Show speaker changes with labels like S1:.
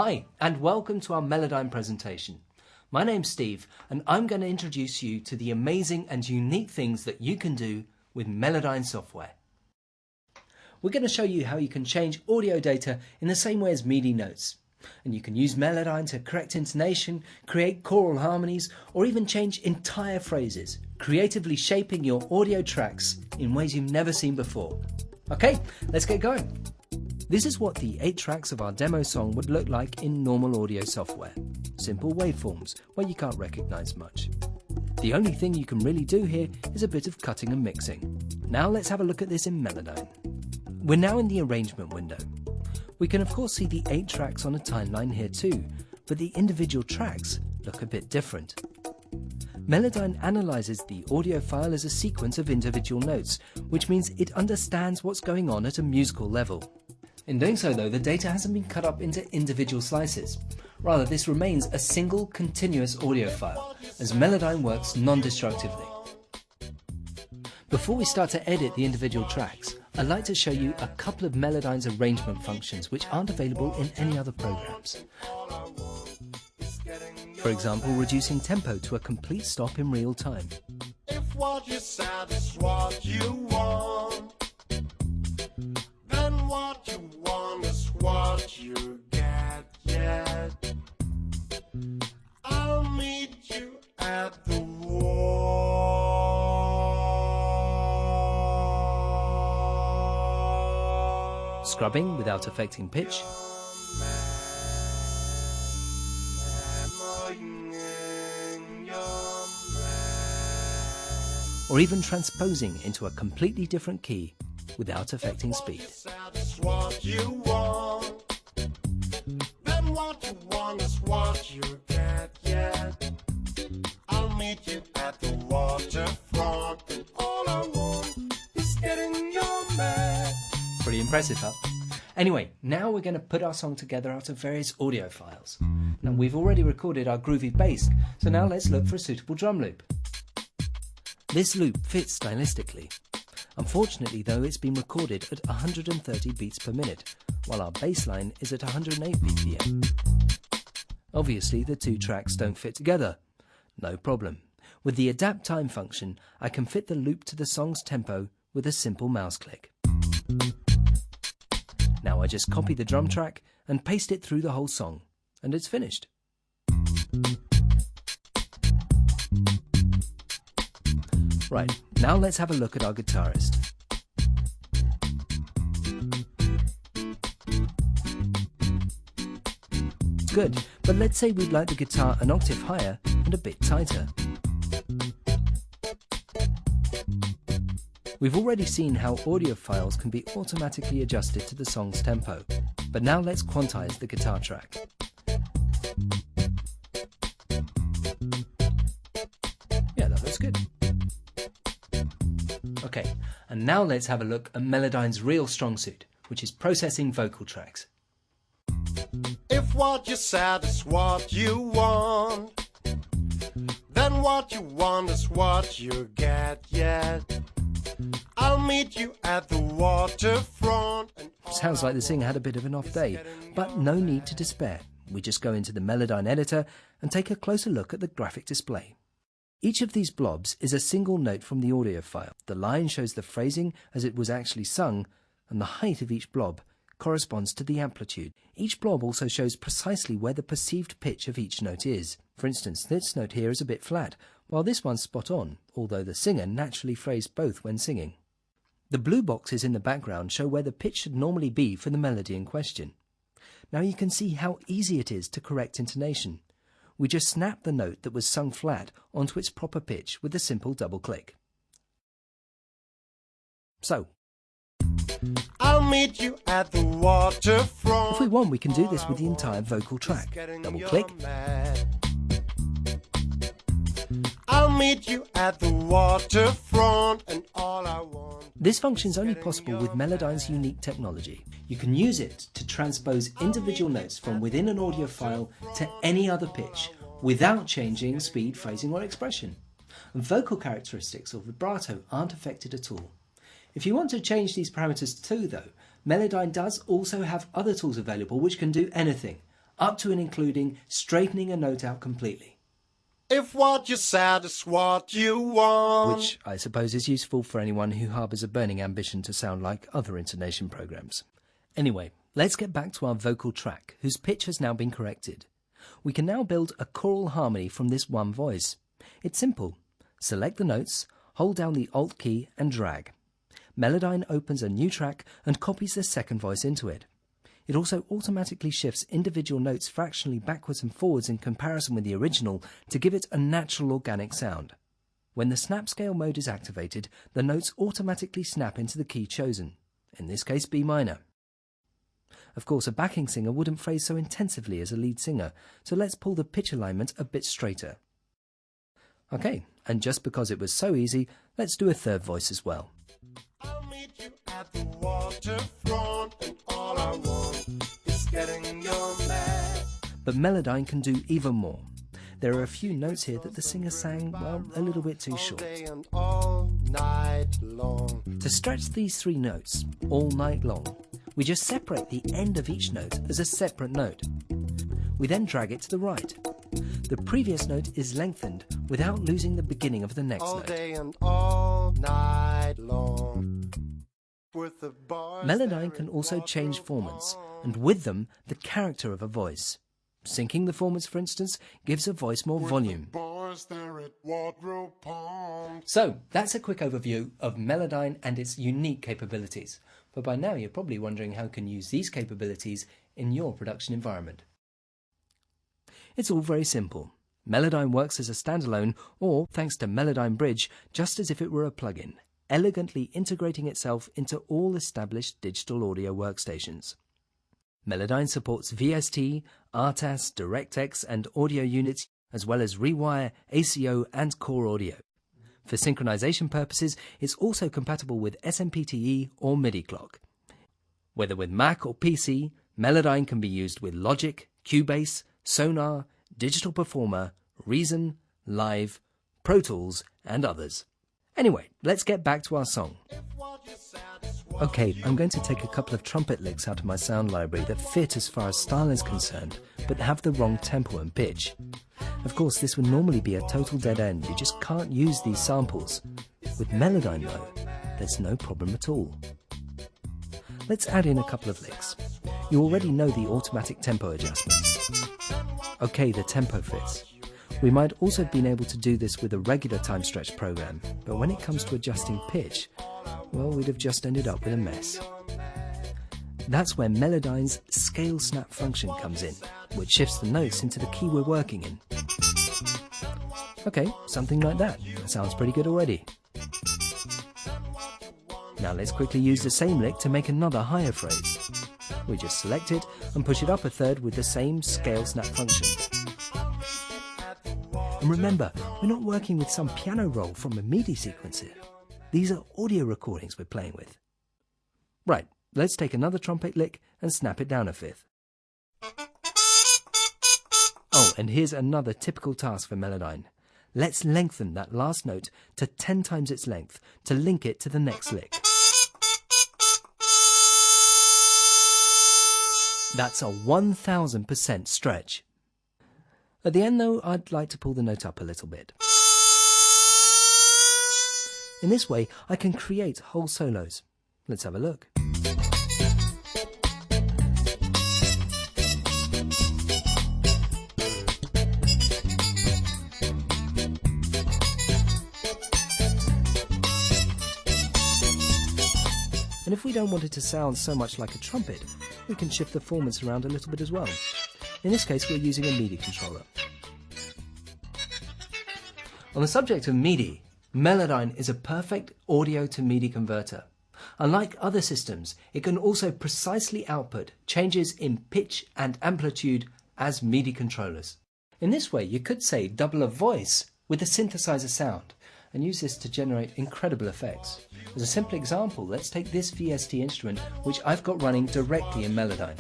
S1: Hi, and welcome to our Melodyne presentation. My name's Steve, and I'm going to introduce you to the amazing and unique things that you can do with Melodyne software. We're going to show you how you can change audio data in the same way as MIDI notes. And you can use Melodyne to correct intonation, create choral harmonies, or even change entire phrases, creatively shaping your audio tracks in ways you've never seen before. Okay, let's get going. This is what the 8 tracks of our demo song would look like in normal audio software. Simple waveforms where you can't recognize much. The only thing you can really do here is a bit of cutting and mixing. Now let's have a look at this in Melodyne. We're now in the arrangement window. We can of course see the 8 tracks on a timeline here too, but the individual tracks look a bit different. Melodyne analyzes the audio file as a sequence of individual notes, which means it understands what's going on at a musical level. In doing so though, the data hasn't been cut up into individual slices. Rather, this remains a single continuous audio file, as Melodyne works non-destructively. Before we start to edit the individual tracks, I'd like to show you a couple of Melodyne's arrangement functions which aren't available in any other programs. For example, reducing tempo to a complete stop in real time.
S2: If what you said is what you want, then what you want is what you get, yeah. I'll meet you at the wall.
S1: Scrubbing without affecting pitch. Or even transposing into a completely different key without affecting speed.
S2: What you want, then what you want is what you get, yeah. I'll meet you at the waterfront, and all I want is getting your man.
S1: Pretty impressive, huh? Anyway, now we're going to put our song together out of various audio files. Now we've already recorded our groovy bass, so now let's look for a suitable drum loop. This loop fits stylistically. Unfortunately though, it's been recorded at 130 beats per minute, while our bass line is at 108 BPM. Obviously the 2 tracks don't fit together. No problem. With the adapt time function, I can fit the loop to the song's tempo with a simple mouse click. Now I just copy the drum track and paste it through the whole song, and it's finished. Right, now let's have a look at our guitarist. Good, but let's say we'd like the guitar an octave higher and a bit tighter. We've already seen how audio files can be automatically adjusted to the song's tempo, but now let's quantize the guitar track. Yeah, that looks good. Okay, and now let's have a look at Melodyne's real strong suit, which is processing vocal tracks.
S2: If what you said is what you want, then what you want is what you get, yeah. I'll meet you at the waterfront.
S1: Sounds like the singer had a bit of an off day, but no need to despair. We just go into the Melodyne editor and take a closer look at the graphic display. Each of these blobs is a single note from the audio file. The line shows the phrasing as it was actually sung, and the height of each blob corresponds to the amplitude. Each blob also shows precisely where the perceived pitch of each note is. For instance, this note here is a bit flat, while this one's spot on, although the singer naturally phrased both when singing. The blue boxes in the background show where the pitch should normally be for the melody in question. Now you can see how easy it is to correct intonation. We just snap the note that was sung flat onto its proper pitch with a simple double click. So,
S2: I'll meet you at the waterfront.
S1: If we want, we can do this with the entire vocal track. Double click.
S2: I'll meet you at the waterfront, and all I want.
S1: This function is only possible with Melodyne's unique technology. You can use it to transpose individual notes from within an audio file to any other pitch without changing speed, phrasing or expression. And vocal characteristics or vibrato aren't affected at all. If you want to change these parameters too though, Melodyne does also have other tools available which can do anything. up to and including straightening a note out completely.
S2: If what you said is what you want.
S1: Which I suppose is useful for anyone who harbours a burning ambition to sound like other intonation programs. Anyway, let's get back to our vocal track, whose pitch has now been corrected. We can now build a choral harmony from this one voice. It's simple. Select the notes, hold down the Alt key and drag. Melodyne opens a new track and copies the second voice into it. It also automatically shifts individual notes fractionally backwards and forwards in comparison with the original to give it a natural organic sound. When the snap scale mode is activated, the notes automatically snap into the key chosen, in this case B minor. Of course, a backing singer wouldn't phrase so intensively as a lead singer, so let's pull the pitch alignment a bit straighter. Okay, and just because it was so easy, let's do a third voice as well.
S2: I'll meet you at the waterfront, and all I want is getting your man.
S1: But Melodyne can do even more. There are a few notes here that the singer sang, well, a little bit too short.
S2: All day and all night long.
S1: To stretch these three notes all night long, we just separate the end of each note as a separate note. We then drag it to the right. The previous note is lengthened without losing the beginning of the next
S2: All
S1: note.
S2: day and all night long. With the bars
S1: Melodyne
S2: there
S1: can
S2: in
S1: also change
S2: Waterloo
S1: formants,
S2: Pond.
S1: and with them, the character of a voice. Syncing the formants, for instance, gives a voice more
S2: With
S1: volume.
S2: the bars there at Waterloo Pond.
S1: So, that's a quick overview of Melodyne and its unique capabilities. But by now you're probably wondering how you can use these capabilities in your production environment. It's all very simple. Melodyne works as a standalone or, thanks to Melodyne Bridge, just as if it were a plugin, elegantly integrating itself into all established digital audio workstations. Melodyne supports VST, RTAS, DirectX and audio units, as well as Rewire, ACO and Core Audio. For synchronization purposes, it's also compatible with SMPTE or MIDI clock. Whether with Mac or PC, Melodyne can be used with Logic, Cubase, Sonar, Digital Performer, Reason, Live, Pro Tools and others. Anyway, let's get back to our song. Okay, I'm going to take a couple of trumpet licks out of my sound library that fit as far as style is concerned, but have the wrong tempo and pitch. Of course, this would normally be a total dead end. You just can't use these samples. With Melodyne, though, there's no problem at all. Let's add in a couple of licks. You already know the automatic tempo adjustments. Okay, the tempo fits. We might also have been able to do this with a regular time stretch program, but when it comes to adjusting pitch, well, we'd have just ended up with a mess. That's where Melodyne's scale snap function comes in, which shifts the notes into the key we're working in. Okay, something like that. That sounds pretty good already. Now let's quickly use the same lick to make another higher phrase. We just select it and push it up a third with the same scale snap function. And remember, we're not working with some piano roll from a MIDI sequence here. These are audio recordings we're playing with. Right, let's take another trumpet lick and snap it down a fifth. Oh, and here's another typical task for Melodyne. Let's lengthen that last note to 10 times its length to link it to the next lick. That's a 1000% stretch. At the end though, I'd like to pull the note up a little bit. In this way, I can create whole solos. Let's have a look. And if we don't want it to sound so much like a trumpet, we can shift the formants around a little bit as well. In this case, we're using a MIDI controller. On the subject of MIDI, Melodyne is a perfect audio to MIDI converter. Unlike other systems, it can also precisely output changes in pitch and amplitude as MIDI controllers. In this way, you could say double a voice with a synthesizer sound and use this to generate incredible effects. As a simple example, let's take this VST instrument, which I've got running directly in Melodyne.